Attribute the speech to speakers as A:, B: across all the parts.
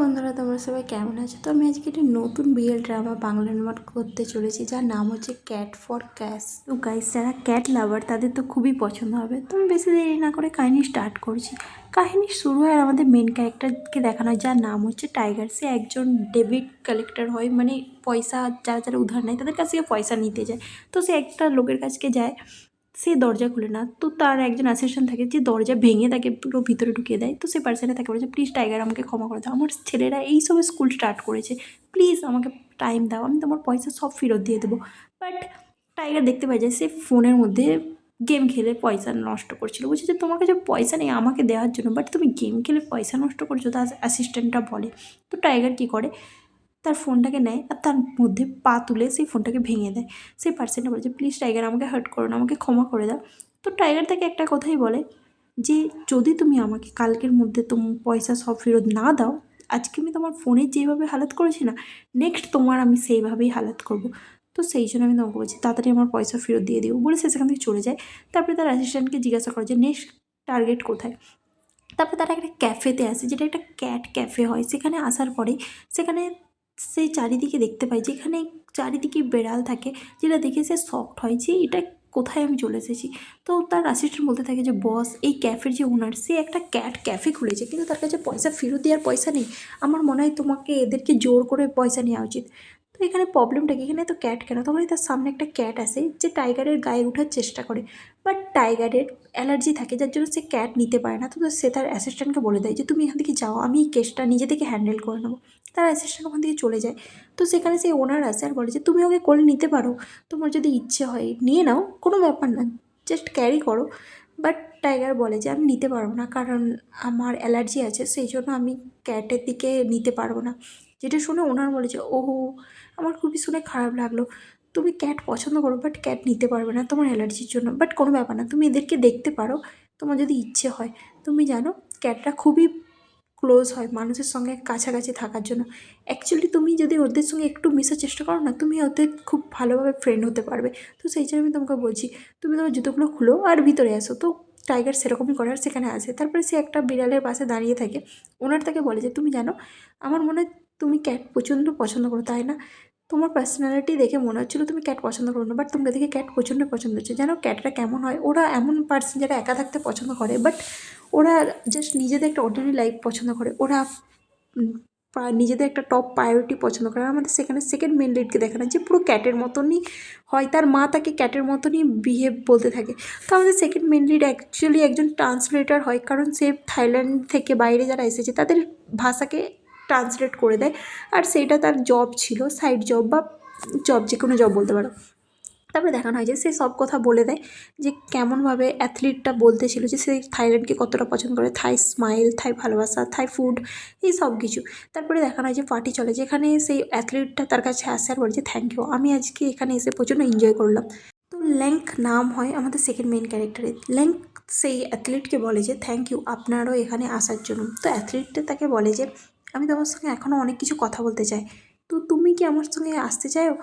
A: বন্ধুরা, তোমরা সবাই কেমন আছো? তো আমি আজকে একটা নতুন বিএল ড্রামা বাংলা অনুবাদ করতে চলেছি, যার নাম হচ্ছে ক্যাট ফর ক্যাশ। তো গাইস, যারা ক্যাট লাভার তাদের তো খুবই পছন্দ হবে। তো আমি বেশি দেরি না করে কাহিনী স্টার্ট করছি। কাহিনী শুরু হয় আমাদের মেন ক্যারেক্টারকে দেখানো হয়, যার নাম হচ্ছে টাইগার। সে একজন ডেবিট কালেক্টর হয়, মানে পয়সা যারা যারা উধার নেয় তাদের কাছ থেকে পয়সা নিতে যায়। তো সে একটা লোকের কাছকে যায়, সে দরজা খুলে না। তো তার একজন অ্যাসিস্ট্যান্ট থাকে যে দরজা ভেঙে তাকে পুরো ভিতরে ঢুকিয়ে দেয়। তো সে পার্সনে তাকে বলেছে, প্লিজ টাইগার, আমাকে ক্ষমা করে দাও, আমার ছেলেরা এই সবে স্কুল স্টার্ট করেছে, প্লিজ আমাকে টাইম দাও, আমি তোমার পয়সা সব ফেরত দিয়ে দেবো। বাট টাইগার দেখতে পাই যায় সে ফোনের মধ্যে গেম খেলে পয়সা নষ্ট করছিল। বলছে যে তোমার কাছে পয়সা নেই আমাকে দেওয়ার জন্য, বাট তুমি গেম খেলে পয়সা নষ্ট করছো, তার অ্যাসিস্ট্যান্টটা বলে। তো টাইগার কী করে, তার ফোনটাকে নেয় আর তার মধ্যে পা তুলে সেই ফোনটাকে ভেঙে দেয়। সেই পার্সনটা বলে যে প্লিজ টাইগার, আমাকে হার্ট করো না, আমাকে ক্ষমা করে দাও। তো টাইগার তাকে একটা কথাই বলে যে যদি তুমি আমাকে কালকের মধ্যে পয়সা সব ফেরত না দাও, আজকে আমি তোমার ফোনের যেভাবে হালাত করেছি না, নেক্সট তোমার আমি সেইভাবেই হালাত করব। তো সেই জন্য আমি তোমাকে বলছি তাড়াতাড়ি আমার পয়সা ফেরত দিয়ে দিও। বলে সে সেখান থেকে চলে যায়। তারপরে তার অ্যাসিস্ট্যান্টকে জিজ্ঞাসা করে যে নেক্সট টার্গেট কোথায়। তারপরে তারা একটা ক্যাফেতে আসে, যেটা একটা ক্যাট ক্যাফে হয়। সেখানে আসার পরেই সেখানে সেই চারিদিকে দেখতে পাই যেখানে চারিদিকে বেড়াল থাকে, যেটা দেখে সে শকড হয় যে এটা কোথায় আমি চলে এসেছি। তো তার অ্যাসিস্ট্যান্ট বলতে থাকে যে বস, এই ক্যাফের যে ওনার সে একটা ক্যাট ক্যাফে খুলেছে, কিন্তু তার কাছে পয়সা ফেরত দেওয়ার পয়সা নেই। আমার মনে হয় তোমাকে এদেরকে জোর করে পয়সা নেওয়া উচিত। তো এখানে প্রবলেমটা কি, এখানে তো ক্যাট কেন? তখনই তার সামনে একটা ক্যাট আসে যে টাইগারের গায়ে ওঠার চেষ্টা করে। বাট টাইগারের অ্যালার্জি থাকে, যার জন্য সে ক্যাট নিতে পারে না। তো সে তার অ্যাসিস্ট্যান্টকে বলে দেয় যে তুমি এখান থেকে যাও, আমি এই কেসটা নিজে থেকে হ্যান্ডেল করে নেবো। তার অ্যাসিস্ট্যান্ট ওখান থেকে চলে যায়। তো সেখানে সেই ওনার আসে আর বলে যে তুমি ওকে কোলে নিতে পারো, তোমার যদি ইচ্ছে হয় নিয়ে নাও, কোনো ব্যাপার না, জাস্ট ক্যারি করো। বাট টাইগার বলে যে আমি নিতে পারবো না, কারণ আমার অ্যালার্জি আছে, সেই জন্য আমি ক্যাটের দিকে নিতে পারবো না। যেটা শুনে ওনার বলে যে ওহো, আমার খুবই শুনে খারাপ লাগলো, তুমি ক্যাট পছন্দ করো বাট ক্যাট নিতে পারবে না তোমার অ্যালার্জির জন্য। বাট কোনো ব্যাপার না, তুমি এদেরকে দেখতে পারো, তোমার যদি ইচ্ছে হয়। তুমি জানো ক্যাটরা খুবই ক্লোজ হয় মানুষের সঙ্গে কাছাকাছি থাকার জন্য। অ্যাকচুয়ালি তুমি যদি ওদের সঙ্গে একটু মেশার চেষ্টা করো না, তুমি ওদের খুব ভালোভাবে ফ্রেন্ড হতে পারবে। তো সেই জন্য আমি তোমাকে বলছি, তুমি তোমার জুতোগুলো খুলো আর ভিতরে আসো। তো টাইগার সেরকমই করে আর সেখানে আসে। তারপরে সে একটা বিড়ালের পাশে দাঁড়িয়ে থাকে। ওনার তাকে বলে যে তুমি জানো, আমার মনে হয় তুমি ক্যাট প্রচণ্ড পছন্দ করো, তাই না? তোমার পার্সোনালিটি দেখে মনে হচ্ছিলো তুমি ক্যাট পছন্দ করো না, বাট তোমাকে দেখে ক্যাট প্রচণ্ড পছন্দ হচ্ছে। জানো ক্যাটরা কেমন হয়? ওরা এমন পার্সন যারা একা থাকতে পছন্দ করে, বাট ওরা জাস্ট নিজেদের একটা অর্ডিনারি লাইফ পছন্দ করে। ওরা নিজেদের একটা টপ প্রায়োরিটি পছন্দ করে। আর আমাদের সেখানে সেকেন্ড মেন লিডকে দেখানো যে পুরো ক্যাটের মতনই হয়, তার মা তাকে ক্যাটের মতনই বিহেভ বলতে থাকে। তো আমাদের সেকেন্ড মেন লিড অ্যাকচুয়ালি একজন ট্রান্সলেটার হয়, কারণ সে থাইল্যান্ড থেকে বাইরে যারা এসেছে তাদের ভাষাকে ট্রান্সলেট করে দেয়। আর সেইটা তার জব ছিল, সাইড জব বা জব, যে কোনো জব বলতে পারো। তারপরে দেখানো হয় যে সে সব কথা বলে দেয় যে কেমনভাবে অ্যাথলিটটা বলতেছিল যে সে থাইল্যান্ডকে কতটা পছন্দ করে, থাই স্মাইল, থাই ভালোবাসা, থাই ফুড, এই সব কিছু। তারপরে দেখানো হয় যে পার্টি চলে, যেখানে সেই অ্যাথলিটটা তার কাছে আসে আর বলে যে থ্যাংক ইউ, আমি আজকে এখানে এসে প্রচণ্ড এনজয় করলাম। তো ল্যাঙ্ক নাম হয় আমাদের সেকেন্ড মেইন ক্যারেক্টারের। ল্যাঙ্ক সেই অ্যাথলিটকে বলে যে থ্যাংক ইউ আপনারও এখানে আসার জন্য। তো অ্যাথলিটটা তাকে বলে যে আমি তোমার সঙ্গে এখনও অনেক কিছু কথা বলতে চাই, তো তুমি কি আমার সঙ্গে আসতে চাও?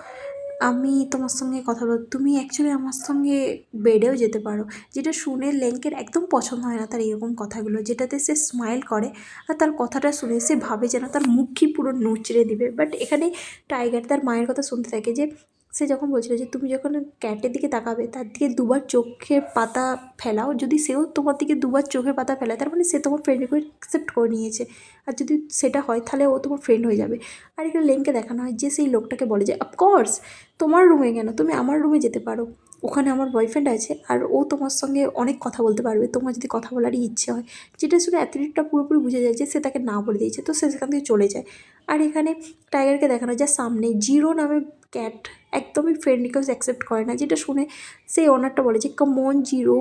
A: আমি তোমার সঙ্গে কথা বল, তুমি অ্যাকচুয়ালি আমার সঙ্গে বেডেও যেতে পারো। যেটা শুনে ল্যাঙ্কের একদম পছন্দ হয় না তার এরকম কথাগুলো, যেটাতে সে স্মাইল করে আর তার কথাটা শুনে সে ভাবে যেন তার মুখই পুরো নুচড়ে দিবে। বাট এখানে টাইগার তার মায়ের কথা শুনতে থাকে যে সে যখন বলছিল যে তুমি যখন ক্যাটের দিকে তাকাবে তার দিকে দুবার চোখের পাতা ফেলাও, যদি সেও তোমার দিকে দুবার চোখের পাতা ফেলায় তার মানে সে তোমার ফ্রেন্ড রিকোয়েস্ট অ্যাকসেপ্ট করে নিয়েছে। আর যদি সেটা হয় তাহলে ও তোমার ফ্রেন্ড হয়ে যাবে। আর এখানে লেনকে দেখানো হয় যে সেই লোকটাকে বলে যে অফকোর্স, তোমার রুমে কেন, তুমি আমার রুমে যেতে পারো, ওখানে আমার বয়ফ্রেন্ড আছে আর ও তোমার সঙ্গে অনেক কথা বলতে পারবে, তোমার যদি কথা বলারই ইচ্ছে হয়। যেটা শুনে অ্যাথলিটটা পুরোপুরি বুঝে যায় যে সে তাকে না বলে দিয়েছে। তো সে সেখান থেকে চলে যায়। আর এখানে টাইগারকে দেখানো যায় সামনে জিরো নামে ক্যাট একদমই ফ্রেন্ড রিকোয়েস্ট অ্যাকসেপ্ট করে না, যেটা শুনে সেই ওনারটা বলে যে কাম অন জিরো,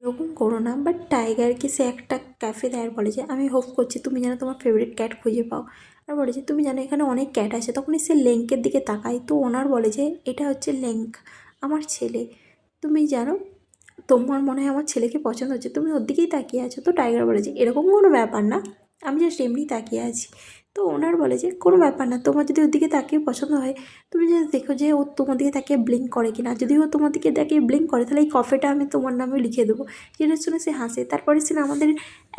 A: এরকম করো না। বাট টাইগারকে সে একটা ক্যাফে দেয় আর বলে যে আমি হোপ করছি তুমি যেন তোমার ফেভারিট ক্যাট খুঁজে পাও। আর বলে যে তুমি জানো এখানে অনেক ক্যাট আছে। তখনই সে লেঙ্কের দিকে তাকায়। তো ওনার বলে যে এটা হচ্ছে লেঙ্ক, আমার ছেলে। তুমি জানো তোমার মনে হয় আমার ছেলেকে পছন্দ হচ্ছে, তুমি ওর দিকেই তাকিয়ে আছো। তো টাইগার বলে যে এরকম কোনো ব্যাপার না, আমি জাস্ট এমনি তাকিয়ে আছি। তো ওনার বলে যে কোনো ব্যাপার না, তোমার যদি ওর দিকে তাকিয়ে পছন্দ হয় তুমি যদি দেখো যে ও তোমার দিকে তাকিয়ে ব্লিঙ্ক করে কিনা, যদি ও তোমার দিকে তাকিয়ে ব্লিঙ্ক করে তাহলে এই কফিটা আমি তোমার নামে লিখে দেবো। যেটা শুনে সে হাসে। তারপরে সিনে আমাদের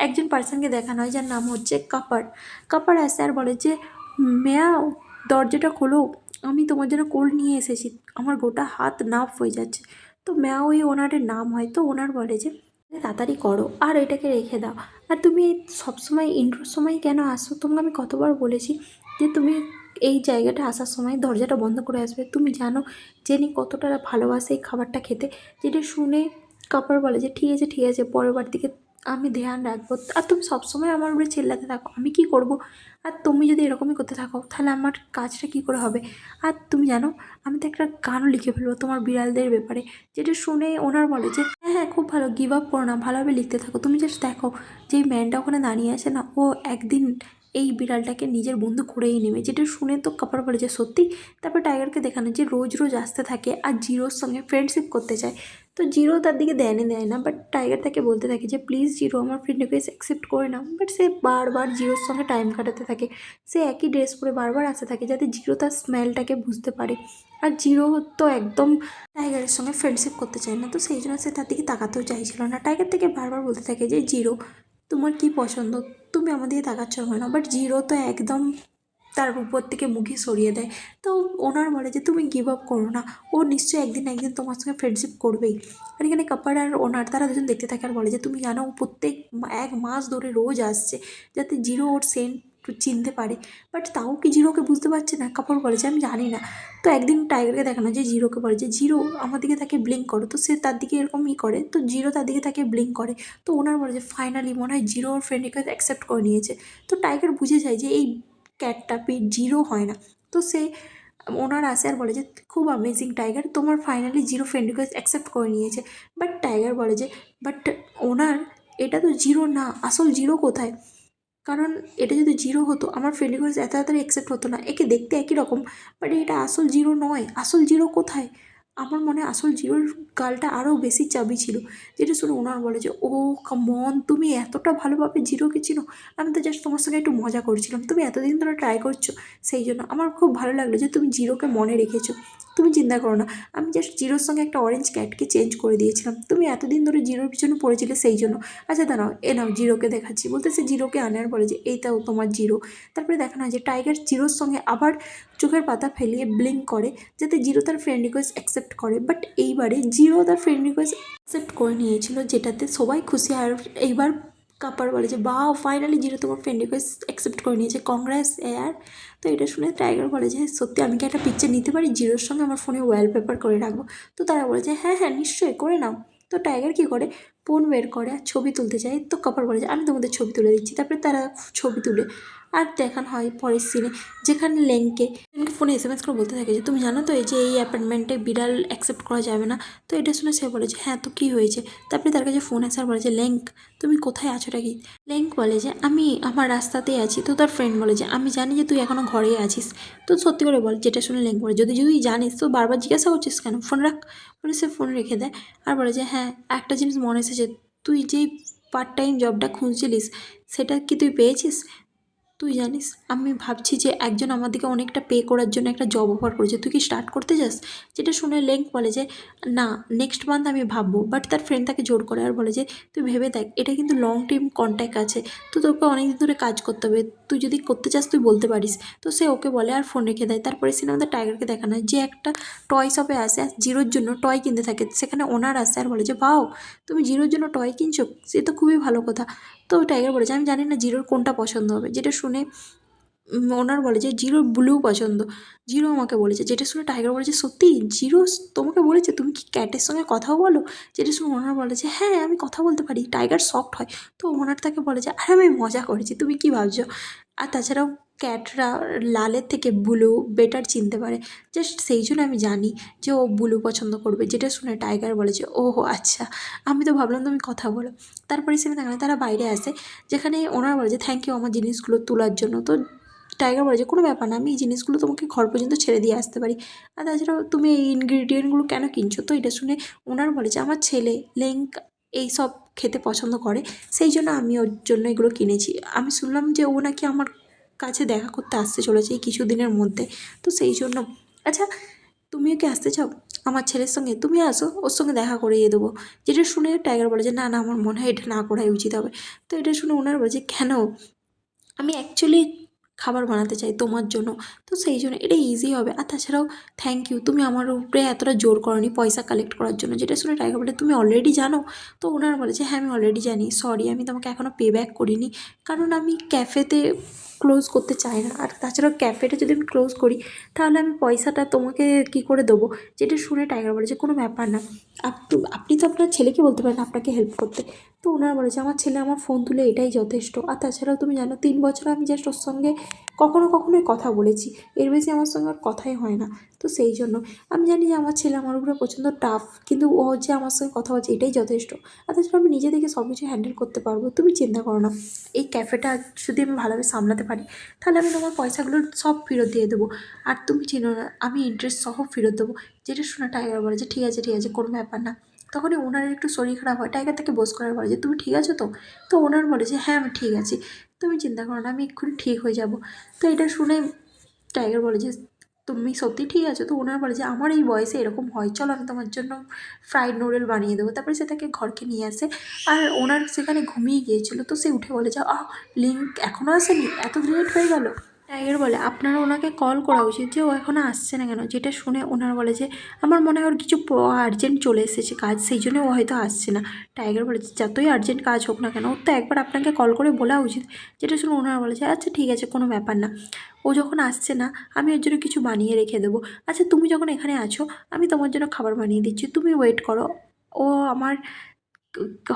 A: একজন পার্সনকে দেখানো হয় যার নাম হচ্ছে কাপার। কাপার আসে আর বলে যে মেয়াও, দরজাটা খোলো, আমি তোমার জন্য কোল্ড নিয়ে এসেছি, আমার গোটা হাত নাফ হয়ে যাচ্ছে। তো ম্যাও এই ওনারের নাম হয়। তো ওনার বলে যে তাড়াতাড়ি করো আর এটাকে রেখে দাও। আর তুমি সবসময় ইন্ট্রোর সময় কেন আসো? তোমাকে আমি কতবার বলেছি যে তুমি এই জায়গাটা আসার সময় দরজাটা বন্ধ করে আসবে। তুমি জানো জেনি কতটা ভালোবাসে এই খাবারটা খেতে। যেটা শুনে কাপড় বলে যে ঠিক আছে ঠিক আছে, পরের বার দিকে আমি ধ্যান রাখবো। আর তুমি সবসময় আমার উপরে চিল্লাতে থাকো, আমি কি করব? আর তুমি যদি এরকমই করতে থাকো তাহলে আমার কাজটা কী করে হবে? আর তুমি জানো আমি তো একটা গানও লিখে ফেলবো তোমার বিড়ালদের ব্যাপারে। যেটা শুনে ওনার বলে যে হ্যাঁ হ্যাঁ, খুব ভালো, গিভ আপ করো না, ভালোভাবে লিখতে থাকো। তুমি জাস্ট দেখো যে এই ম্যানটা ওখানে দাঁড়িয়ে আছে না, ও একদিন এই বিড়ালটাকে নিজের বন্ধু করেই নেবে। যেটা শুনে তো কাপড় বলে যে সত্যি? তারপর টাইগারকে দেখানো যে রোজ রোজ আসতে থাকে আর জিরোর সঙ্গে ফ্রেন্ডশিপ করতে চায়। তো জিরো তার দিকে দেয় না, বাট টাইগার তাকে বলতে থাকে যে প্লিজ জিরো আমার ফ্রেন্ড রিকোয়েস্ট অ্যাকসেপ্ট করে নাও। বাট সে বারবার জিরোর সঙ্গে টাইম কাটাতে থাকে। সে একই ড্রেস পরে বারবার আসতে থাকে যাতে জিরো তার স্মেলটাকে বুঝতে পারে। আর জিরো তো একদম টাইগারের সঙ্গে ফ্রেন্ডশিপ করতে চায় না, তো সেই জন্য সে তার দিকে তাকাতেও চাইছিল না। টাইগার থেকে বারবার বলতে থাকে যে জিরো তোমার কি পছন্দ, তুমি আমার দিকে তাকাচ্ছ কেন? বাট জিরো তো একদম তার উপর থেকে মুখে সরিয়ে দেয়। তো ওনার বলে যে তুমি গিভ আপ করো না, ও নিশ্চয়ই একদিন না একদিন তোমার সঙ্গে ফ্রেন্ডশিপ করবেই। আর এখানে কাপার আর ওনার তারা দুজন দেখতে থাকে আর বলে যে তুমি জানো ও প্রত্যেক 1 মাস ধরে রোজ আসছে যাতে জিরো ওর সেন্ট চিনতে পারে। বাট তাও কি জিরোকে বুঝতে পারছে না? কাপড় বলে যে আমি জানি না। তো একদিন টাইগারকে দেখানো যে জিরোকে বলে যে জিরো আমার দিকে তাকে ব্লিঙ্ক করো। তো সে তার দিকে এরকমই করে, তো জিরো তার দিকে তাকে ব্লিঙ্ক করে। তো ওনার বলে যে ফাইনালি মনে হয় জিরো ওর ফ্রেন্ড রিকোয়েস্ট অ্যাকসেপ্ট করে নিয়েছে। তো টাইগার বুঝে যায় যে এই ক্যাটটা জিরো হয় না। তো সে ওনার আসে আর বলে যে খুব অ্যামেজিং টাইগার, তোমার finally zero friend request accept করে নিয়েছে। বাট টাইগার বলে যে বাট ওনার এটা তো জিরো না, আসল জিরো কোথায়? কারণ এটা যদি জিরো হতো আমার ফ্রেন্ড রিকোয়েস্ট এত তাড়াতাড়ি অ্যাকসেপ্ট হতো না। একে দেখতে একই রকম, বাট এটা আসল জিরো নয়। আসল জিরো কোথায়? আমার মনে হয় আসল জিরোর গালটা আরও বেশি চাবি ছিল। যেটা শুনে ওনার বলে যে ও কামন, তুমি এতটা ভালোভাবে জিরোকে চিনো? আমি তো জাস্ট তোমার সঙ্গে একটু মজা করছিলাম, তুমি এতদিন ধরে ট্রাই করছো, সেই জন্য আমার খুব ভালো লাগলো যে তুমি জিরোকে মনে রেখেছো। তুমি চিন্তা করো না, আমি জাস্ট জিরোর সঙ্গে একটা অরেঞ্জ ক্যাটকে চেঞ্জ করে দিয়েছিলাম, তুমি এতদিন ধরে জিরোর পিছনে পড়েছিলে সেই জন্য। আচ্ছা দাঁড়াও, এ নাও জিরোকে দেখাচ্ছি। বলতে সে জিরোকে আনার বলে যে এইটাও তোমার জিরো। তারপরে দেখানো হয় যে টাইগার জিরোর সঙ্গে আবার চোখের পাতা ফেলিয়ে ব্লিঙ্ক করে যাতে জিরো তার ফ্রেন্ড রিকোয়েস্ট অ্যাকসেপ্ট করে। বাট এইবারে জিরো তার ফ্রেন্ড রিকোয়েস্ট অ্যাকসেপ্ট করে নিয়েছিল, যেটাতে সবাই খুশি। আর এইবার কাপার বলে যে বাহ, ফাইনালি জিরো তোমার ফ্রেন্ড রিকোয়েস্ট অ্যাকসেপ্ট করে নিয়েছে, কংগ্রেস এয়ার। তো এটা শুনে টাইগার বলে যে সত্যি আমি কি একটা পিকচার নিতে পারি জিরোর সঙ্গে, আমার ফোনে ওয়ালপেপার করে রাখবো? তো তারা বলে যে হ্যাঁ হ্যাঁ নিশ্চয়ই করে নাও। তো টাইগার কী করে, ফোন বের করে আর ছবি তুলতে চায়। তো কাপড় বলে যে আমি তোমাদের ছবি তুলে দিচ্ছি। তারপরে তারা ছবি তুলে আর দেখানো হয় পরের সিনে, যেখানে লেংকে ফোনে SMS করে বলতে থাকে যে তুমি জানো তো এই যে এই অ্যাপার্টমেন্টে বিড়াল অ্যাকসেপ্ট করা যাবে না। তো এটা শুনে সে বলে যে হ্যাঁ তো কী হয়েছে? তারপরে তার কাছে ফোন আসে আর বলে যে লেঙ্ক তুমি কোথায় আছোটা কি? লেঙ্ক বলে যে আমি আমার রাস্তাতেই আছি। তো তার ফ্রেন্ড বলে যে আমি জানি যে তুই এখনও ঘরেই আছিস, তো সত্যি করে বল। যেটা শুনে লেঙ্ক বলে যদি যদি জানিস তো বারবার জিজ্ঞাসা করছিস কেন, ফোন রাখ। বলে সে ফোন রেখে দেয় আর বলে যে হ্যাঁ একটা জিনিস মনে এসেছে, তুই যেই পার্ট টাইম জবটা খুঁজছিলিস সেটা কি তুই পেয়েছিস? তুই জানিস আমি ভাবছি যে একজন আমাদেরকে অনেকটা পে করার জন্য একটা জব অফার করেছে, তুই কি স্টার্ট করতে চাস? যেটা শুনে লেঙ্ক বলে যে না, নেক্সট মান্থ আমি ভাববো। বাট তার ফ্রেন্ড তাকে জোর করে আর বলে যে তুই ভেবে দেখ, এটা কিন্তু লং টাইম কন্ট্যাক্ট আছে, তো তোকে অনেকদিন ধরে কাজ করতে হবে, তুই যদি করতে চাস তুই বলতে পারিস। তো সে ওকে বলে আর ফোন রেখে দেয়। তারপরে সিনেমাতে টাইগারকে দেখানো হয় যে একটা টয় শপে আসে আর জিরোর জন্য টয় কিনতে থাকে। সেখানে ওনার আসে আর বলে যে ভাও, তুমি জিরোর জন্য টয় কিনছো, সে তো খুবই ভালো কথা। তো টাইগার বলে যে আমি জানি না জিরোর কোনটা পছন্দ হবে। যেটা শুনে ওনার বলে যে জিরোর ব্লু পছন্দ, জিরো আমাকে বলেছে। যেটা শুনে টাইগার বলে যে সত্যি জিরো তোমাকে বলেছে? তুমি কি ক্যাটের সঙ্গে কথাও বলো? যেটা শুনে ওনার বলে যে হ্যাঁ আমি কথা বলতে পারি। টাইগার শকড হয়। তো ওনার তাকে বলে যে আরে আমি মজা করেছি, তুমি কি ভাবছো? আর তাছাড়াও ক্যাটরা লালের থেকে ব্লু বেটার চিনতে পারে, জাস্ট সেই জন্য আমি জানি যে ও ব্লু পছন্দ করবে। যেটা শুনে টাইগার বলে যে ওহো আচ্ছা, আমি তো ভাবলাম তুমি কথা বলো। তারপরে সে তারা বাইরে আসে, যেখানে ওনার বলে যে থ্যাংক ইউ আমার জিনিসগুলো তোলার জন্য। তো টাইগার বলে যে কোনো ব্যাপার না, আমি এই জিনিসগুলো তোমাকে ঘর পর্যন্ত ছেড়ে দিয়ে আসতে পারি। আর তাছাড়াও তুমি এই ইনগ্রিডিয়েন্টগুলো কেন কিনছো? তো এটা শুনে ওনার বলে যে আমার ছেলে লেঙ্ক এই সব খেতে পছন্দ করে, সেই জন্য আমি ওর জন্য এগুলো কিনেছি। আমি শুনলাম যে ও নাকি আমার কাছে দেখা করতে আসতে চলেছে এই কিছুদিনের মধ্যে, তো সেই জন্য। আচ্ছা, তুমিও কি আসতে চাও আমার ছেলের সঙ্গে? তুমি আসো, ওর সঙ্গে দেখা করিয়ে দেবো। যেটা শুনে টাইগার বলে যে না না, আমার মনে হয় এটা না করাই উচিত হবে। তো এটা শুনে ওনার বলে যে কেন? আমি অ্যাকচুয়ালি খাবার বানাতে চাই তোমার জন্য, তো সেই জন্য এটা ইজি হবে। আর তাছাড়াও থ্যাংক ইউ, তুমি আমার উপরে এতটা জোর করনি পয়সা কালেক্ট করার জন্য। যেটা শুনে টাইগার বলে তুমি অলরেডি জানো? তো ওনার বলে যে হ্যাঁ আমি অলরেডি জানি, সরি আমি তোমাকে এখনও পে ব্যাক করিনি, কারণ আমি ক্যাফেতে ক্লোজ করতে চাই না। আর তাছাড়াও ক্যাফেটা যদি আমি ক্লোজ করি তাহলে আমি পয়সাটা তোমাকে কী করে দেবো? যেটা শুনে টাইগার বলে যে কোনো ব্যাপার না, আপনি তো আপনার ছেলেকে বলতে পারেন আপনাকে হেল্প করতে। তো ওনারা বলেছে আমার ছেলে আমার ফোন তুলে এটাই যথেষ্ট। আর তাছাড়াও তুমি জানো 3 বছর আমি জাস্ট ওর সঙ্গে কখনো কখনোই কথা বলেছি, এর বেশি আমার সঙ্গে আর কথাই হয় না। তো সেই জন্য আমি জানি যে আমার ছেলে আমার উপরে প্রচণ্ড টাফ, কিন্তু ও যে আমার সঙ্গে কথা বলছে এটাই যথেষ্ট। আর তাছাড়া আমি নিজে থেকে সব কিছু হ্যান্ডেল করতে পারবো, তুমি চিন্তা করো না। এই ক্যাফেটা যদি আমি ভালোভাবে সামলাতে পারি তাহলে আমি তোমার পয়সাগুলো সব ফেরত দিয়ে দেবো। আর তুমি চিনো না, আমি ইন্টারেস্ট সহ ফেরত দেবো। যেটা শুনে টাইগার বলে যে ঠিক আছে ঠিক আছে, কোনো ব্যাপার না। তখনই ওনার একটু শরীর খারাপ হয়, টাইগার তাকে বোস করার বলে যে তুমি ঠিক আছো তো? তো ওনার বলে যে হ্যাঁ আমি ঠিক আছি, তুমি চিন্তা করো না, আমি এক্ষুনি ঠিক হয়ে যাব। তো এটা শুনে টাইগার বলে যে তুমি সত্যি ঠিক আছো? তো ওনার বলে যে আমার এই বয়সে এরকম হয়, চলো আমি তোমার জন্য ফ্রাইড নুডল বানিয়ে দেবো। তারপরে সে তাকে ঘরকে নিয়ে আসে, আর ওনার সেখানে ঘুমিয়ে গিয়েছিলো। তো সে উঠে বলে যে লিঙ্ক এখনও আসেনি, এত লেট হয়ে গেল। টাইগার বলে আপনার ওনাকে কল করা উচিত যে ও এখনও আসছে না কেন। যেটা শুনে ওনার বলে যে আমার মনে হয় ওর কিছু আর্জেন্ট চলে এসেছে কাজ, সেই জন্য ও হয়তো আসছে না। টাইগার বলে যে যতই আর্জেন্ট কাজ হোক না কেন ওর তো একবার আপনাকে কল করে বলা উচিত। যেটা শুনে ওনার বলে যে আচ্ছা ঠিক আছে, কোনো ব্যাপার না, ও যখন আসছে না আমি ওর জন্য কিছু বানিয়ে রেখে দেবো। আচ্ছা তুমি যখন এখানে আছো আমি তোমার জন্য খাবার বানিয়ে দিচ্ছি, তুমি ওয়েট করো। ও আমার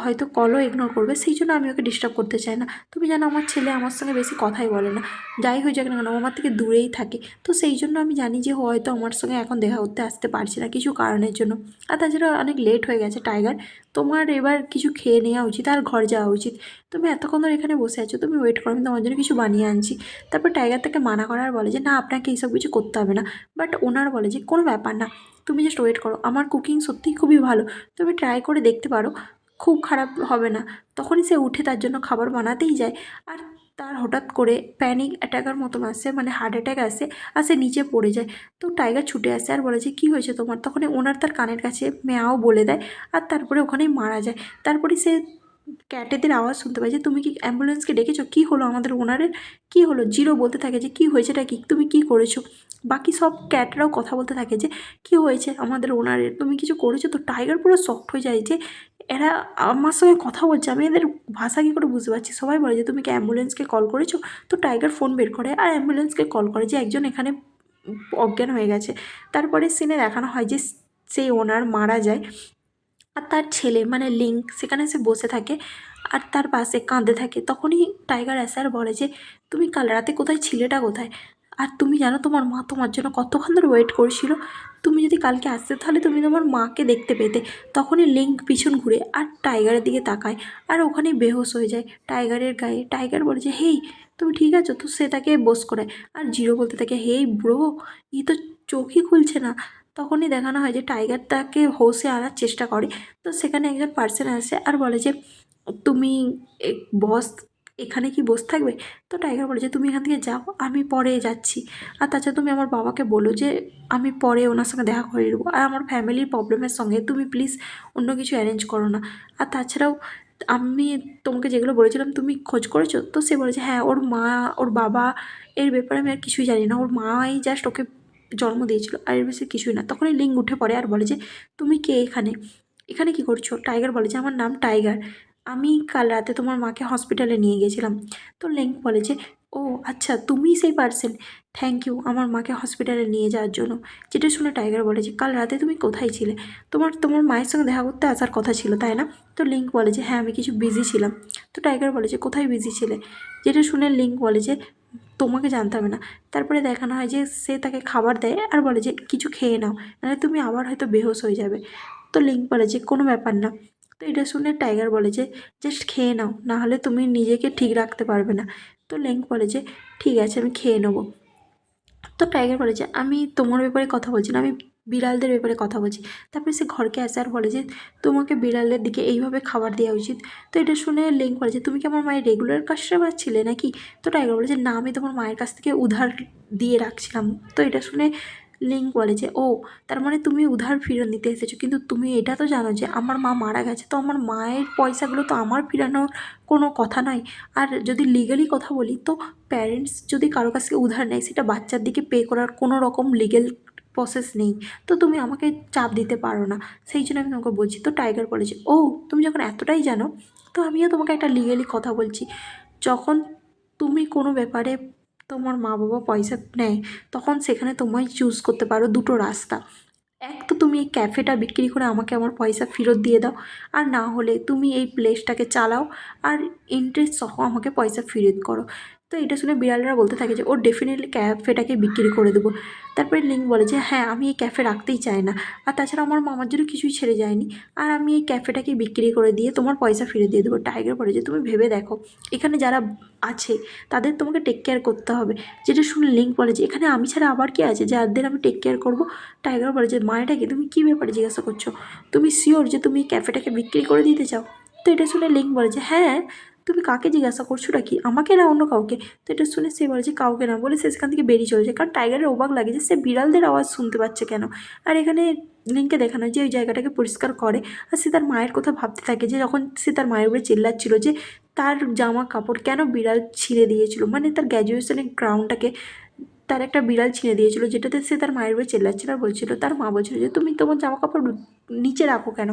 A: হয়তো কলও ইগনোর করবে, সেই জন্য আমি ওকে ডিস্টার্ব করতে চাই না। তুমি জানো আমার ছেলে আমার সঙ্গে বেশি কথাই বলে না, যাই হয়ে যাক না কেন ও আমার থেকে দূরেই থাকে। তো সেই জন্য আমি জানি যে ও হয়তো আমার সঙ্গে এখন দেখা করতে আসতে পারছে না কিছু কারণের জন্য। আর তাছাড়া অনেক লেট হয়ে গেছে টাইগার, তোমার এবার কিছু খেয়ে নেওয়া উচিত আর ঘর যাওয়া উচিত। তুমি এতক্ষণ ধরে এখানে বসে আছো, তুমি ওয়েট করো, আমি তোমার জন্য কিছু বানিয়ে আনছি। তারপর টাইগার তাকে মানা করার বলে যে না আপনাকে এইসব কিছু করতে হবে না। বাট ওনার বলে যে কোনো ব্যাপার না, তুমি জাস্ট ওয়েট করো, আমার কুকিং সত্যিই খুবই ভালো, তুমি ট্রাই করে দেখতে পারো, খুব খারাপ হবে না। তখনই সে উঠে তার জন্য খাবার বানাতেই যায়, আর তার হঠাৎ করে প্যানিক অ্যাটাকার মতন আসে, মানে হার্ট অ্যাটাক আসে, আর সে নিচে পড়ে যায়। তো টাইগার ছুটে আসে আর বলে যে কী হয়েছে তোমার? তখনই ওনার তার কানের কাছে ম্যাও বলে দেয়, আর তারপরে ওখানেই মারা যায়। তারপরে সে ক্যাটেদের আওয়াজ শুনতে পায় যে তুমি কি অ্যাম্বুলেন্সকে ডেকেছো? কী হলো আমাদের ওনারের, কী হলো? জিরো বলতে থাকে যে কী হয়েছেটা কি, তুমি কী করেছো? বাকি সব ক্যাটরাও কথা বলতে থাকে যে কী হয়েছে আমাদের ওনারের, তুমি কিছু করেছো তো? টাইগার পুরো শকড হয়ে যায় যে এরা আমার সঙ্গে কথা বলছে, আমি এদের ভাষা কী করে বুঝতে পারছি। সবাই বলে যে তুমি কি অ্যাম্বুলেন্সকে কল করেছো? তো টাইগার ফোন বের করে আর অ্যাম্বুলেন্সকে কল করে যে একজন এখানে অজ্ঞান হয়ে গেছে। তারপরে সিনে দেখানো হয় যে সেই ওনার মারা যায়, আর তার ছেলে মানে লিঙ্ক সেখানে এসে বসে থাকে আর তার পাশে কাঁদে থাকে। তখনই টাইগার আসে আর বলে যে তুমি কাল রাতে কোথায়, ছিলেটা কোথায়? আর তুমি জানো তোমার মা তোমার জন্য কতক্ষণ ধরে ওয়েট করছিল, তুমি যদি কালকে আসতে তাহলে তুমি তোমার মাকে দেখতে পেতে। তখনই লিঙ্ক পিছন ঘুরে আর টাইগারের দিকে তাকায়, আর ওখানেই বেহোশ হয়ে যায় টাইগারের গায়ে। টাইগার বলে যে হেই তুমি ঠিক আছো? তো সে তাকে বস করায়, আর জিরো বলতে থাকে হেই ব্রো, ই তো চোখই খুলছে না। তখনই দেখানো হয় যে টাইগার তাকে হোশে আনার চেষ্টা করে। তো সেখানে একজন পার্সন আসে আর বলে যে তুমি বস এখানে কি বসে থাকবে? তো টাইগার বলে যে তুমি এখান থেকে যাও, আমি পরে যাচ্ছি। আর তাছাড়া তুমি আমার বাবাকে বলো যে আমি পরে ওনার সঙ্গে দেখা করে নেবো, আর আমার ফ্যামিলির প্রবলেমের সঙ্গে তুমি প্লিজ অন্য কিছু অ্যারেঞ্জ করো না। আর তাছাড়াও আমি তোমাকে যেগুলো বলেছিলাম তুমি খোঁজ করেছো? তো সে বলেছে হ্যাঁ, ওর মা ওর বাবা এর ব্যাপারে আমি আর কিছুই জানি না, ওর মাই জাস্ট ওকে জন্ম দিয়েছিল, আর এর বেশি কিছুই না। তখনই লিঙ্ক উঠে পড়ে আর বলে যে তুমি কে এখানে, এখানে কি করছো? টাইগার বলে যে আমার নাম টাইগার, আমি কাল রাতে তোমার মাকে হসপিটালে নিয়ে গিয়েছিলাম। তো লিঙ্ক বলে যে ও আচ্ছা তুমিই সেই পার্সন, থ্যাংক ইউ আমার মাকে হসপিটালে নিয়ে যাওয়ার জন্য। যেটা শুনে টাইগার বলে যে কাল রাতে তুমি কোথায় ছিলে? তোমার তোমার মায়ের সঙ্গে দেখা করতে আসার কথা ছিল তাই না? তো লিঙ্ক বলে যে হ্যাঁ আমি কিছু বিজি ছিলাম। তো টাইগার বলে যে কোথায় বিজি ছিলে? যেটা শুনে লিঙ্ক বলে যে তোমাকে জানতে হবে না। তারপরে দেখানো হয় যে সে তাকে খাবার দেয় আর বলে যে কিছু খেয়ে নাও, নাহলে তুমি আবার হয়তো বেহোশ হয়ে যাবে। তো লিঙ্ক বলে যে কোনো ব্যাপার না। তো এটা শুনে টাইগার বলে যে জাস্ট খেয়ে নাও, নাহলে তুমি নিজেকে ঠিক রাখতে পারবে না। তো লিঙ্ক বলে যে ঠিক আছে আমি খেয়ে নেবো। তো টাইগার বলে যে আমি তোমার ব্যাপারে কথা বলছি না, আমি বিড়ালদের ব্যাপারে কথা বলছি। তারপরে সে ঘরকে আসে আর বলে যে তোমাকে বিড়ালের দিকে এইভাবে খাবার দেওয়া উচিত। তো এটা শুনে লিঙ্ক বলে যে তুমি কি আমার মায়ের রেগুলার কাস্টমার ছিলে নাকি? তো টাইগার বলে যে না, আমি তোমার মায়ের কাছ থেকে উধার দিয়ে রাখছিলাম। তো এটা শুনে লিঙ্ক বলে যে ও, তার মানে তুমি উধার ফেরত নিতে এসেছো, কিন্তু তুমি এটা তো জানো যে আমার মা মারা গেছে, তো আমার মায়ের পয়সাগুলো তো আমার ফেরানোর কোনো কথা নয়। আর যদি লিগালি কথা বলি, তো প্যারেন্টস যদি কারো কাছ থেকে উধার নেয়, সেটা বাচ্চার দিকে পে করার কোনো রকম লিগেল প্রসেস নেই। তো তুমি আমাকে চাপ দিতে পারো না, সেই জন্য আমি তোমাকে বলছি। তো টাইগার বলে যে ও, তুমি যখন এতটাই জানো, তো আমিও তোমাকে একটা লিগেলি কথা বলছি। যখন তুমি কোনো ব্যাপারে তোমার মা বাবা পয়সা নেয়, তখন সেখানে তোমায় চুজ করতে পারো দুটো রাস্তা। এক, তো তুমি এই ক্যাফেটা বিক্রি করে আমাকে আমার পয়সা ফেরত দিয়ে দাও, আর না হলে তুমি এই প্লেসটাকে চালাও আর ইন্টারেস্ট সহ আমাকে পয়সা ফেরত করো। তো এটা শুনে বিড়ালরা বলতে থাকে যে ও ডেফিনেটলি ক্যাফেটাকে বিক্রি করে দেবো। তারপরে লিঙ্ক বলে যে হ্যাঁ, আমি এই ক্যাফে রাখতেই চাই না, আর তাছাড়া আমার মামার জন্য কিছুই ছেড়ে যায়নি, আর আমি এই ক্যাফেটাকে বিক্রি করে দিয়ে তোমার পয়সা ফিরে দিয়ে দেবো। টাইগার বলে যে তুমি ভেবে দেখো, এখানে যারা আছে তাদের তোমাকে টেক কেয়ার করতে হবে। যেটা শুনে লিঙ্ক বলে যে এখানে আমি ছাড়া আবার কে আছে যাদের আমি টেক কেয়ার করবো? টাইগার বলে যে মায়েটাকে তুমি কী ব্যাপারে জিজ্ঞাসা করছো? তুমি শিওর যে তুমি এই ক্যাফেটাকে বিক্রি করে দিতে চাও? তো এটা শুনে লিঙ্ক বলে যে হ্যাঁ, তুমি কাকে জিজ্ঞাসা করছো নাকি, আমাকে না অন্য কাউকে? তো এটা শুনে সে বলে যে কাউকে না, বলে সে সেখান থেকে বেরিয়ে চলে যায়। কারণ টাইগারের অবাক লাগে যে সে বিড়ালদের আওয়াজ শুনতে পাচ্ছে কেন। আর এখানে লিঙ্কে দেখানো হয় যে ওই জায়গাটাকে পরিষ্কার করে, আর সে তার মায়ের কথা ভাবতে থাকে যে যখন সে তার মায়ের উপরে চিল্লাচ্ছিল যে তার জামা কাপড় কেন বিড়াল ছিঁড়ে দিয়েছিল, মানে তার গ্র্যাজুয়েশনের গ্রাউন্ডটাকে তার একটা বিড়াল ছিঁড়ে দিয়েছিল, যেটাতে সে তার মায়ের উপরে চেল্লাচ্ছিল আর বলছিল, তার মা বলছিল যে তুমি তোমার জামা কাপড় নিচে রাখো কেন?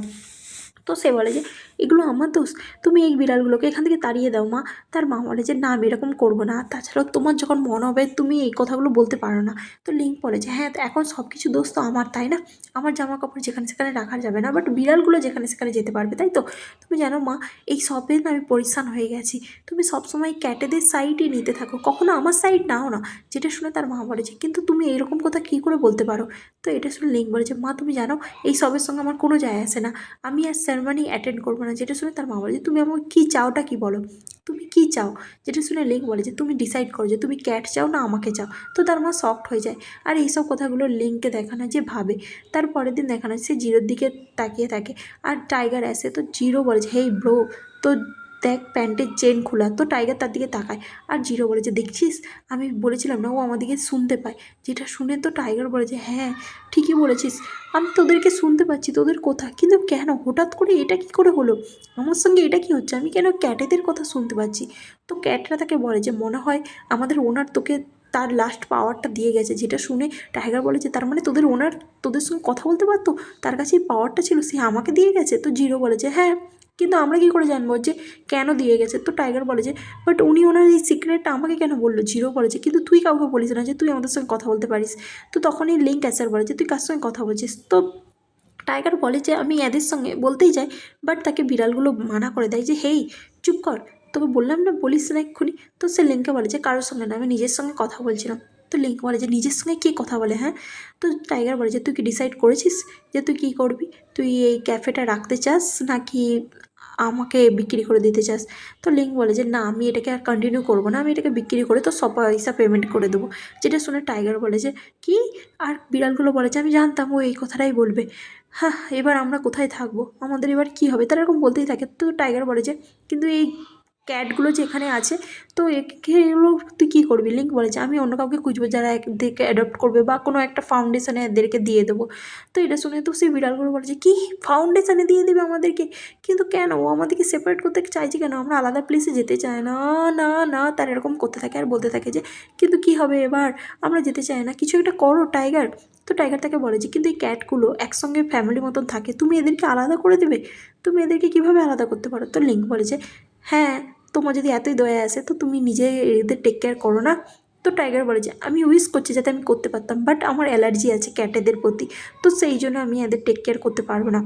A: তো সে বলে যে এগুলো আমার দোষ, তুমি এই বিড়ালগুলোকে এখান থেকে তাড়িয়ে দাও মা। তার মা বলে যে না, আমি এরকম করবো না, আর তাছাড়াও তোমার যখন মন হবে তুমি এই কথাগুলো বলতে পারো না। তো লিঙ্ক বলে যে হ্যাঁ, তো এখন সব কিছু দোষ তো আমার, তাই না? আমার জামা কাপড় যেখানে সেখানে রাখা যাবে না, বাট বিড়ালগুলো যেখানে সেখানে যেতে পারবে, তাই তো? তুমি জানো মা, এই সবে না আমি পরিশ্রান হয়ে গেছি। তুমি সবসময় ক্যাটেদের সাইডই নিতে থাকো, কখনো আমার সাইড নাও না। যেটা শুনে তার মা বলে যে কিন্তু তুমি এরকম কথা কী করে বলতে পারো? তো এটা শুনে লিঙ্ক বলে যে মা, তুমি জানো এই সবের সঙ্গে আমার কোনো যায় আসে না, আমি আর সেরেমনি অ্যাটেন্ড করবো না। যেটা শুনে তার মা বলে যে তুমি আমাকে কী চাওটা কি বলো, তুমি কী চাও? যেটা শুনে লিঙ্ক বলে যে তুমি ডিসাইড করো যে তুমি ক্যাট চাও না আমাকে চাও। তো তার মা শকড হয়ে যায়। আর এইসব কথাগুলো লিঙ্ককে দেখানো যে ভাবে। তার পরের দিন দেখানো সে জিরোর দিকে তাকিয়ে থাকে, আর টাইগার আসে। তো জিরো বলে যে হেই ব্রো, তো দেখ প্যান্টের চেন খোলা। তো টাইগার তার দিকে তাকায়, আর জিরো বলে যে দেখছিস, আমি বলেছিলাম না ও আমাদেরকে শুনতে পায়। যেটা শুনে তো টাইগার বলে যে হ্যাঁ, ঠিকই বলেছিস, আমি তোদেরকে শুনতে পাচ্ছি, তোদের কথা, কিন্তু কেন হঠাৎ করে এটা কি করে হলো? আমার সঙ্গে এটা কি হচ্ছে? আমি কেন ক্যাটেদের কথা শুনতে পাচ্ছি? তো ক্যাটরা তাকে বলে যে মনে হয় আমাদের ওনার তোকে তার লাস্ট পাওয়ারটা দিয়ে গেছে। যেটা শুনে টাইগার বলে যে তার মানে তোদের ওনার তোদের সঙ্গে কথা বলতে পারতো, তার কাছে এই পাওয়ারটা ছিল, সে আমাকে দিয়ে গেছে? তো জিরো বলে যে হ্যাঁ, কিন্তু আমরা কী করে জানবো যে কেন দিয়ে গেছে? তো টাইগার বলে যে বাট উনি ওনার এই সিক্রেটটা আমাকে কেন বললো? জিরো বলে যে কিন্তু তুই কাউকে বলিস না যে তুই আমাদের সঙ্গে কথা বলতে পারিস। তো তখনই লিঙ্ক অ্যাসার বলে যে তুই কার সঙ্গে কথা বলছিস? তো টাইগার বলে যে আমি এদের সঙ্গে বলতেই যাই, বাট তাকে বিড়ালগুলো মানা করে দেয় যে হেই, চুপ কর, তোকে বললাম না বলিস না এক্ষুনি। তো সে লিঙ্ককে বলে যে কারোর সঙ্গে না, আমি নিজের সঙ্গে কথা বলছিলাম। তো লিঙ্ক বলে যে নিজের সঙ্গে কে কথা বলে হ্যাঁ? তো টাইগার বলে যে তুই কি ডিসাইড করেছিস যে তুই কী করবি? তুই এই ক্যাফেটা রাখতে চাস নাকি আমাকে বিক্রি করে দিতে চাস? তো লিঙ্ক বলে যে না, আমি এটাকে আর কন্টিনিউ করবো না, আমি এটাকে বিক্রি করে তো সব পয়সা পেমেন্ট করে দেবো। যেটা শুনে টাইগার বলে যে কি? আর বিড়ালগুলো বলে যে আমি জানতাম ও এই কথাটাই বলবে। হ্যাঁ, এবার আমরা কোথায় থাকবো, আমাদের এবার কী হবে? তারা এরকম বলতেই থাকে। তো টাইগার বলে যে কিন্তু এই ক্যাটগুলো যে এখানে আছে, তো এগুলো তুই কী করবি? লিঙ্ক বলে যে আমি অন্য কাউকে খুঁজবো যারা এদেরকে অ্যাডপ্ট করবে, বা কোনো একটা ফাউন্ডেশনে এদেরকে দিয়ে দেবো। তো এটা শুনে তো সেই বিড়ালগুলো বলে যে কী, ফাউন্ডেশনে দিয়ে দেবে আমাদেরকে? কিন্তু কেন, ও আমাদেরকে সেপারেট করতে চাইছে কেন? আমরা আলাদা প্লেসে যেতে চাই না, না না। তারা এরকম করতে থাকে আর বলতে থাকে যে কিন্তু কী হবে এবার, আমরা যেতে চাই না, কিছু একটা করো টাইগার। তো টাইগার তাকে বলে যে কিন্তু এই ক্যাটগুলো একসঙ্গে ফ্যামিলির মতন থাকে, তুমি এদেরকে আলাদা করে দেবে? তুমি এদেরকে কীভাবে আলাদা করতে পারো? তো লিঙ্ক বলে যে হ্যাঁ, তোমার যদি এতই দয়া আসে তো তুমি নিজে এদের টেক কেয়ার করো না। তো টাইগার বলে যে আমি উইশ করছি যাতে আমি করতে পারতাম, বাট আমার অ্যালার্জি আছে ক্যাটেদের প্রতি, তো সেই জন্য আমি এদের টেক কেয়ার করতে পারবো না।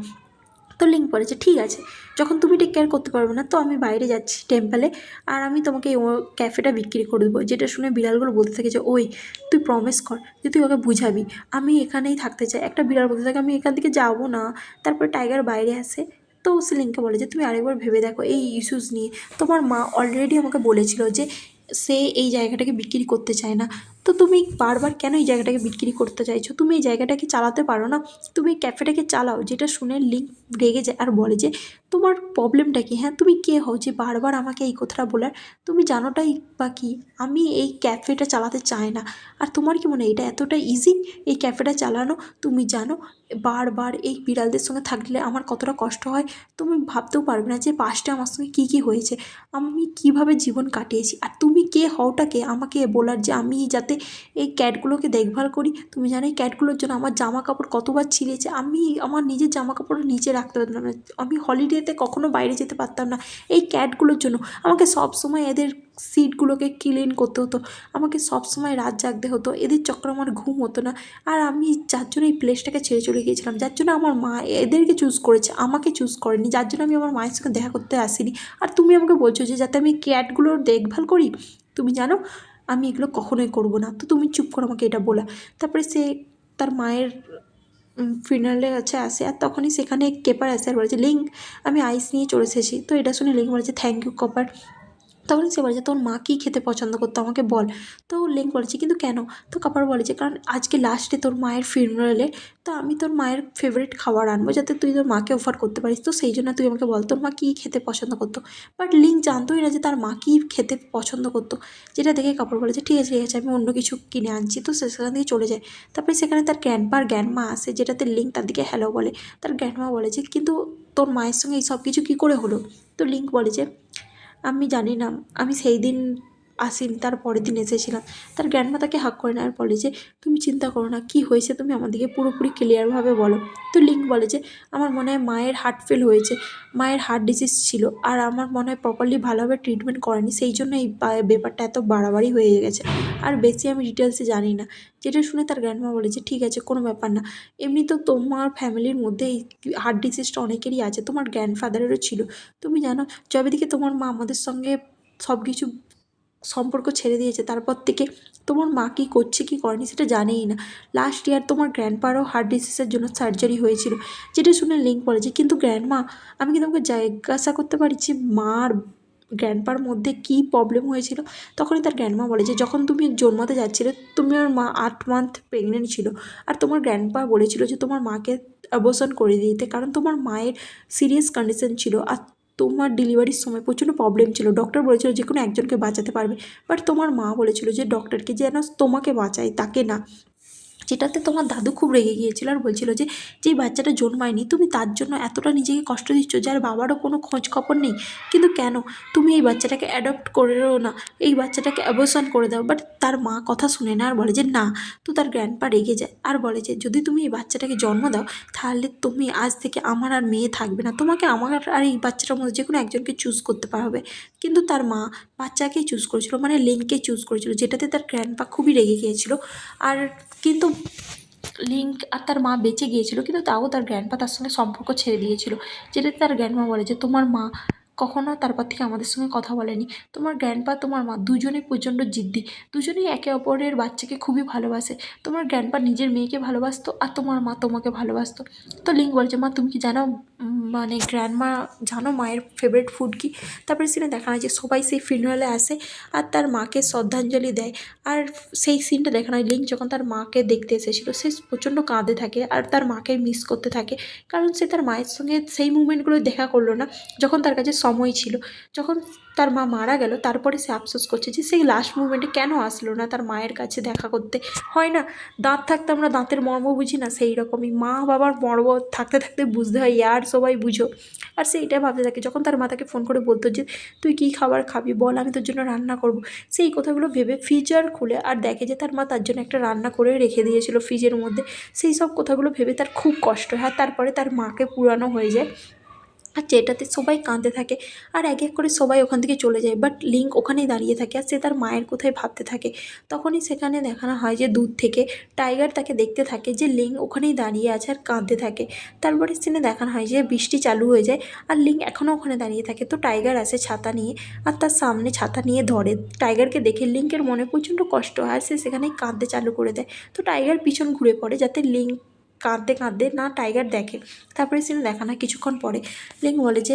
A: তো লিঙ্ক বলে যে ঠিক আছে, যখন তুমি টেক কেয়ার করতে পারবে না, তো আমি বাইরে যাচ্ছি টেম্পলে, আর আমি তোমাকে ও ক্যাফেটা বিক্রি করে দেবো। যেটা শুনে বিড়ালগুলো বলতে থাকে যে ওই, তুই প্রমিস কর যে তুই ওকে বুঝাবি, আমি এখানেই থাকতে চাই। একটা বিড়াল বলতে থাকে আমি এখান থেকে যাবো না। তারপরে টাইগার বাইরে আসে। তো সে লিঙ্ককে বলে যে তুমি আরেকবার ভেবে দেখো এই ইস্যুস নিয়ে, তোমার মা অলরেডি আমাকে বলেছিল যে সে এই জায়গাটাকে বিক্রি করতে চায় না, তো তুমি বারবার কেন এই জায়গাটাকে বিক্রি করতে চাইছো? তুমি এই জায়গাটাকে চালাতে পারো না? তুমি এই ক্যাফেটাকে চালাও। যেটা শুনে লিঙ্ক রেগে যায় আর বলে যে তোমার প্রবলেমটা কি? হ্যাঁ, তুমি কে হও যে বারবার আমাকে এই কথাটা বলার? তুমি জানোটাই বা কি আমি এই ক্যাফেটা চালাতে চাই না। আর তোমার কি মনে হয় এটা এতটা ইজি এই ক্যাফেটা চালানো? তুমি জানো বারবার এই বিড়ালদের সঙ্গে থাকলে আমার কতটা কষ্ট হয়? তুমি ভাবতেও পারবে না যে পাস্টে আমার সঙ্গে কী কী হয়েছে, আমি কীভাবে জীবন কাটিয়েছি। আর তুমি কে হওটা কে আমাকে বলার যে আমি যাতে এই ক্যাটগুলোকে দেখভাল করি? তুমি জানো এই ক্যাটগুলোর জন্য আমার জামা কাপড় কতবার ছিঁড়েছে, আমি আমার নিজের জামা কাপড় নিচে রাখতে পারতাম না, আমি হলিডেতে কখনো বাইরে যেতে পারতাম না এই ক্যাটগুলোর জন্য। আমাকে সবসময় এদের সিটগুলোকে ক্লিন করতে হতো, আমাকে সবসময় রাত জাগতে হতো, এদের চক্করে আমার ঘুম হতো না। আর আমি যার জন্য এই প্লেসটাকে ছেড়ে চলে গিয়েছিলাম, যার জন্য আমার মা এদেরকে চুজ করেছে, আমাকে চুজ করেনি, যার জন্য আমি আমার মায়ের সঙ্গে দেখা করতে আসিনি। আর তুমি আমাকে বলছো যে যাতে আমি ক্যাটগুলোর দেখভাল করি? তুমি জানো আমি এগুলো কখনোই করবো না। তো তুমি চুপ করো আমাকে এটা বলা। তারপরে সে তার মায়ের ফিনারেলের কাছে আসে আর তখনই সেখানে কেপার আসে আর বলেছে লিঙ্ক আমি আইস নিয়ে চলে এসেছি। তো এটা শুনে লিঙ্ক বলেছে থ্যাংক ইউ কপার। তখন সে বলেছে তোর মা কী খেতে পছন্দ করতো আমাকে বল। তো লিঙ্ক বলেছে কিন্তু কেন? তো কাপার বলেছে কারণ আজকে লাস্টে তোর মায়ের ফিউনারালে, তো আমি তোর মায়ের ফেভারিট খাবার আনবো যাতে তুই তোর মাকে অফার করতে পারিস, তো সেই জন্য তুই আমাকে বল তোর মা কী খেতে পছন্দ করতো। বাট লিঙ্ক জানতোই না যে তার মা কী খেতে পছন্দ করতো, যেটা দেখে কাপড় বলেছে ঠিক আছে ঠিক আছে আমি অন্য কিছু কিনে আনছি। তো সে সেখান থেকে চলে যায়। তারপরে সেখানে তার গ্র্যান্ডপা আর গ্র্যান্ডমা আসে, যেটাতে লিঙ্ক তার দিকে হ্যালো বলে। তার গ্র্যান্ডমা বলে যে কিন্তু তোর মায়ের সঙ্গে এই সব কিছু কী করে হলো? তো লিঙ্ক বলে যে আমি জানি না, আমি সেই দিন আসিনি, তার পরের দিন এসেছিলাম। তার গ্র্যান্ডমা তাকে হাগ করে নেয় আর বলে যে তুমি চিন্তা করো না, কী হয়েছে তুমি আমাদেরকে পুরোপুরি ক্লিয়ারভাবে বলো। তো লিঙ্ক বলে যে আমার মনে হয় মায়ের হার্ট ফেল হয়েছে, মায়ের হার্ট ডিজিজ ছিল, আর আমার মনে হয় প্রপারলি ভালোভাবে ট্রিটমেন্ট করেনি, সেই জন্য এই ব্যাপারটা এত বাড়াবাড়ি হয়ে গেছে। আর বেশি আমি ডিটেলসে জানি না। যেটা শুনে তার গ্র্যান্ডমা বলে যে ঠিক আছে কোনো ব্যাপার না, এমনি তো তোমার ফ্যামিলির মধ্যে এই হার্ট ডিজিজটা অনেকেরই আছে, তোমার গ্র্যান্ডফাদারেরও ছিল। তুমি জানো যবে থেকে তোমার মা আমাদের সঙ্গে সব কিছু সম্পর্ক ছেড়ে দিয়েছে তারপর থেকে তোমার মা কী করছে কী করেনি সেটা জানেই না। লাস্ট ইয়ার তোমার গ্র্যান্ডপারও হার্ট ডিজিজের জন্য সার্জারি হয়েছিল। যেটা শুনে লিঙ্ক বলেছে কিন্তু গ্র্যান্ডমা আমি কি তোমাকে জিজ্ঞাসা করতে পারি যে মা আর গ্র্যান্ডপার মধ্যে কী প্রবলেম হয়েছিল? তখনই তার গ্র্যান্ডমা বলে যে যখন তুমি জন্মাতে যাচ্ছিলে তোমার মা 8 মান্থ প্রেগনেন্ট ছিল, আর তোমার গ্র্যান্ডপা বলেছিল যে তোমার মাকে অ্যাবর্শন করে দিতে, কারণ তোমার মায়ের সিরিয়াস কন্ডিশন ছিল আর তোমার ডেলিভারির সময় প্রচণ্ড প্রবলেম ছিল। ডক্টর বলেছিল যে কোনো একজনকে বাঁচাতে পারবে, বাট তোমার মা বলেছিল যে ডক্টরকে যেন তোমাকে বাঁচায় তাকে না। যেটাতে তোমার দাদু খুব রেগে গিয়েছিল আর বলছিল যে যেই বাচ্চাটা জন্মায়নি তুমি তার জন্য এতটা নিজেকে কষ্ট দিচ্ছ, যার বাবারও কোনো খোঁজ খবর নেই, কিন্তু কেন তুমি এই বাচ্চাটাকে অ্যাডপ্ট করেও না, এই বাচ্চাটাকে অ্যাবর্শন করে দাও। বাট তার মা কথা শুনে না আর বলে যে না। তো তার গ্র্যান্ডপা রেগে যায় আর বলে যে যদি তুমি এই বাচ্চাটাকে জন্ম দাও তাহলে তুমি আজ থেকে আমার আর মেয়ে থাকবে না, তোমাকে আমার আর এই বাচ্চাটার মধ্যে যে কোনো একজনকে চুজ করতে পারবে। কিন্তু তার মা বাচ্চাকেই চুজ করেছিল, মানে লিঙ্ককে চুজ করেছিল, যেটাতে তার গ্র্যান্ডপা খুবই রেগে গিয়েছিল। আর কিন্তু লিঙ্ক আর তার মা বেঁচে গিয়েছিল, কিন্তু তাও তার গ্র্যান্ডপা তার সঙ্গে সম্পর্ক ছেড়ে দিয়েছিল। যেটাতে তার গ্র্যান্ডমা বলে যে তোমার মা কখনো তারপর থেকে আমাদের সঙ্গে কথা বলেনি। তোমার গ্র্যান্ডপা তোমার মা দুজনেই প্রচণ্ড জিদ্দি, দুজনেই একে অপরের বাচ্চাকে খুবই ভালোবাসে। তোমার গ্র্যান্ডপা নিজের মেয়েকে ভালোবাসতো আর তোমার মা তোমাকে ভালোবাসতো। তো লিঙ্ক বলছে মা তুমি কি জানো মানে গ্র্যান্ডমা জানো মায়ের ফেভারিট ফুড কী? তারপরে সিনে দেখানো হয় যে সবাই সেই ফিনারেলে আসে আর তার মাকে শ্রদ্ধাঞ্জলি দেয়। আর সেই সিনটা দেখানো হয় লিঙ্ক যখন তার মাকে দেখতে এসেছিলো সে প্রচণ্ড কাঁদে থাকে আর তার মাকে মিস করতে থাকে, কারণ সে তার মায়ের সঙ্গে সেই মুমেন্টগুলো দেখা করলো না যখন তার কাছে সময় ছিল। যখন তার মা মারা গেল তারপরে সে আফসোস করছে যে সেই লাস্ট মুমেন্টে কেন আসলো না তার মায়ের কাছে দেখা করতে। হয় না দাঁত থাকতে আমরা দাঁতের মর্ম বুঝি না, সেই রকমই মা বাবার মর্ম থাকতে থাকতে বুঝতে হয় আর সবাই বুঝো। আর সে এটাই ভাবতে থাকে যখন তার মা তাকে ফোন করে বলতো যে তুই কী খাবার খাবি বল আমি তোর জন্য রান্না করব, সেই কথাগুলো ভেবে ফ্রিজার খুলে আর দেখে যে তার মা তার জন্য একটা রান্না করে রেখে দিয়েছিল ফ্রিজের মধ্যে। সেই সব কথাগুলো ভেবে তার খুব কষ্ট হয়। আর তারপরে তার মাকে পুরানো হয়ে যায় আর যেটাতে সবাই কাঁদতে থাকে আর এক এক করে সবাই ওখান থেকে চলে যায়, বাট লিঙ্ক ওখানেই দাঁড়িয়ে থাকে আর সে তার মায়ের কোথায় ভাবতে থাকে। তখনই সেখানে দেখানো হয় যে দূর থেকে টাইগার তাকে দেখতে থাকে যে লিঙ্ক ওখানেই দাঁড়িয়ে আছে আর কাঁদতে থাকে। তারপরে সিনে দেখানো হয় যে বৃষ্টি চালু হয়ে যায় আর লিঙ্ক এখনও ওখানে দাঁড়িয়ে থাকে। তো টাইগার আসে ছাতা নিয়ে আর তার সামনে ছাতা নিয়ে ধরে। টাইগারকে দেখে লিঙ্কের মনে প্রচণ্ড কষ্ট হয় আর সে সেখানেই কাঁদতে চালু করে দেয়। তো টাইগার পিছন ঘুরে পড়ে যাতে লিঙ্ক কাঁদতে কাঁদতে না টাইগার দেখে। তারপরে সিনে দেখানো হয় কিছুক্ষণ পরে লিঙ্ক বলে যে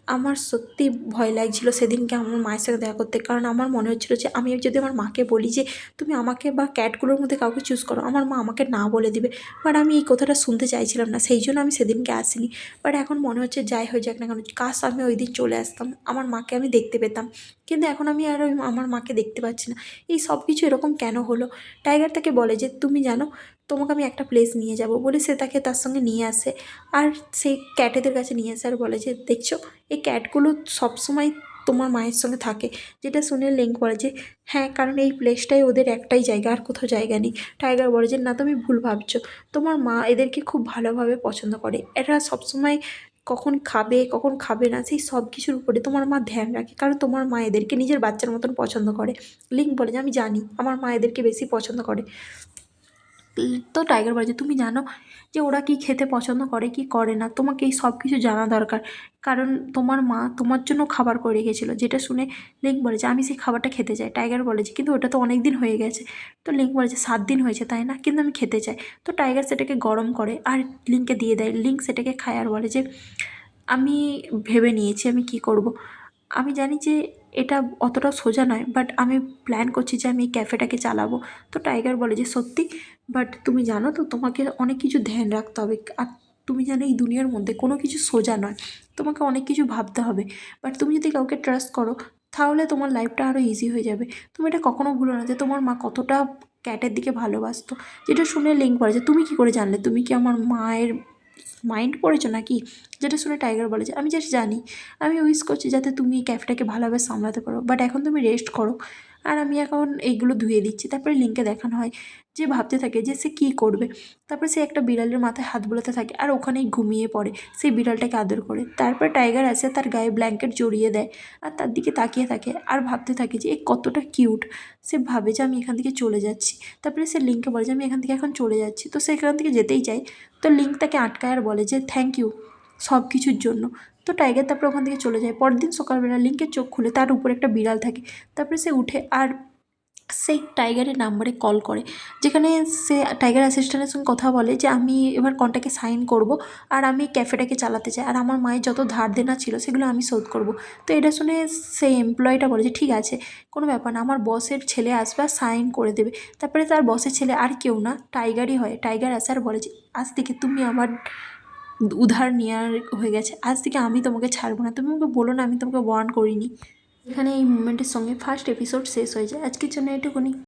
A: আমার সত্যি ভয় লাগছিল সেদিনকে আমার মায়ের সাথে দেখা করতে, কারণ আমার মনে হচ্ছিলো যে আমি যদি আমার মাকে বলি যে তুমি আমাকে বা ক্যাটগুলোর মধ্যে কাউকে চুজ করো, আমার মা আমাকে না বলে দিবে। বাট আমি এই কথাটা শুনতে চাইছিলাম না, সেই জন্য আমি সেদিনকে আসিনি। বাট এখন মনে হচ্ছে যাই হয়ে যাক না কেন, কাশ আমি ওই দিন চলে আসতাম, আমার মাকে আমি দেখতে পেতাম। কিন্তু এখন আমি আর ওই আমার মাকে দেখতে পাচ্ছি না। এই সব কিছু এরকম কেন হলো? টাইগার তাকে বলে যে তুমি জানো তোমাকে আমি একটা প্লেস নিয়ে যাব বলে, সে তাকে তার সঙ্গে নিয়ে আসে। আর সেই ক্যাটেদের কাছে নিয়ে আসে আর বলে যে দেখছো এই ক্যাটগুলো সবসময় তোমার মায়ের সঙ্গে থাকে। যেটা শুনে লিঙ্ক বলে যে হ্যাঁ, কারণ এই প্লেসটাই ওদের একটাই জায়গা, আর কোথাও জায়গা নেই। টাইগার বলে যে না, তুমি ভুল ভাবছো, তোমার মা এদেরকে খুব ভালোভাবে পছন্দ করে, এরা সবসময় কখন খাবে কখন খাবে না সেই সব কিছুর উপরে তোমার মা ধ্যান রাখে, কারণ তোমার মা এদেরকে নিজের বাচ্চার মতন পছন্দ করে। লিঙ্ক বলে যে আমি জানি আমার মা এদেরকে বেশি পছন্দ করে। তো টাইগার বলে যে তুমি জানো যে ওরা কি খেতে পছন্দ করে কি করে না, তোমাকে এই সব কিছু জানা দরকার, কারণ তোমার মা তোমার জন্য খাবার করে রেখেছিলো। যেটা শুনে লিঙ্ক বলে যে আমি সেই খাবারটা খেতে চাই। টাইগার বলে যে কিন্তু ওটা তো অনেক দিন হয়ে গেছে। তো লিঙ্ক বলে যে 7 দিন হয়েছে তাই না, কিন্তু আমি খেতে চাই। তো টাইগার সেটাকে গরম করে আর লিঙ্ককে দিয়ে দেয়। লিঙ্ক সেটাকে খায় আর বলে যে আমি ভেবে নিয়েছি আমি কি করব। আমি জানি যে এটা অতটা সোজা নয়, বাট আমি প্ল্যান করছি যে আমি এই ক্যাফেটাকে চালাবো। তো টাইগার বলে যে সত্যি, বাট তুমি জানো তো তোমাকে অনেক কিছু ধ্যান রাখতে হবে। আর তুমি জানো এই দুনিয়ার মধ্যে কোনো কিছু সোজা নয়, তোমাকে অনেক কিছু ভাবতে হবে। বাট তুমি যদি কাউকে ট্রাস্ট করো তাহলে তোমার লাইফটা আরও ইজি হয়ে যাবে। তুমি এটা কখনো ভুলো না যে তোমার মা কতটা ক্যাটের দিকে ভালোবাসতো। যেটা শুনে লিঙ্ক বলে যে তুমি কি করে জানলে, তুমি কি আমার মায়ের মাইন্ড পড়েছো নাকি? যেটা শুনে টাইগার বলে যে আমি জাস্ট জানি, আমি উইশ করছি যাতে তুমি এই ক্যাফেটাকে ভালোভাবে সামলাতে পারো, বাট এখন তুমি রেস্ট করো। আর আমি এখন এইগুলো ধুয়ে দিচ্ছি। তারপরে লিঙ্কে দেখানো হয় যে ভাবতে থাকে যে সে কী করবে। তারপরে সে একটা বিড়ালের মাথায় হাত বোলাতে থাকে আর ওখানেই ঘুমিয়ে পড়ে, সেই বিড়ালটাকে আদর করে। তারপর টাইগার আসে তার গায়ে ব্ল্যাঙ্কেট জড়িয়ে দেয় আর তার দিকে তাকিয়ে থাকে আর ভাবতে থাকে যে এ কতটা কিউট। সে ভাবে যে আমি এখান থেকে চলে যাচ্ছি। তারপরে সে লিঙ্ককে বলে যে আমি এখান থেকে এখন চলে যাচ্ছি। তো সে এখান থেকে যেতেই চায়। তো লিঙ্ক তাকে আটকায় আর বলে যে থ্যাংক ইউ সব কিছুর জন্য। তো টাইগার তারপরে ওখান থেকে চলে যায়। পরের দিন সকালবেলা লিঙ্কের চোখ খুলে তার উপরে একটা বিড়াল থাকে। তারপরে সে উঠে আর সেই টাইগারের নাম্বারে কল করে, যেখানে সে টাইগার অ্যাসিস্ট্যান্টের সঙ্গে কথা বলে যে আমি এবার কন্ট্রাক্টে সাইন করব আর আমি ক্যাফেটাকে চালাতে চাই, আর আমার মায়ের যত ধার দেনা ছিল সেগুলো আমি শোধ করব। তো এটা শুনে সেই এমপ্লয়িটা বলে যে ঠিক আছে, কোনো ব্যাপার না, আমার বসের ছেলে আসবে আর সাইন করে দেবে। তারপরে তার বসের ছেলে আর কেউ না, টাইগারই হয়। টাইগার আসে আর বলে যে আজ থেকে তুমি আমার উধার নেওয়ার হয়ে গেছে, আজ থেকে আমি তোমাকে ছাড়বো না, তুমি আমাকে বলো না আমি তোমাকে ওয়ার্ন করিনি। এখানে এই মুভমেন্টের সঙ্গে ফার্স্ট এপিসোড শেষ হয়ে যায়। আজকের জন্য এটুকুনি।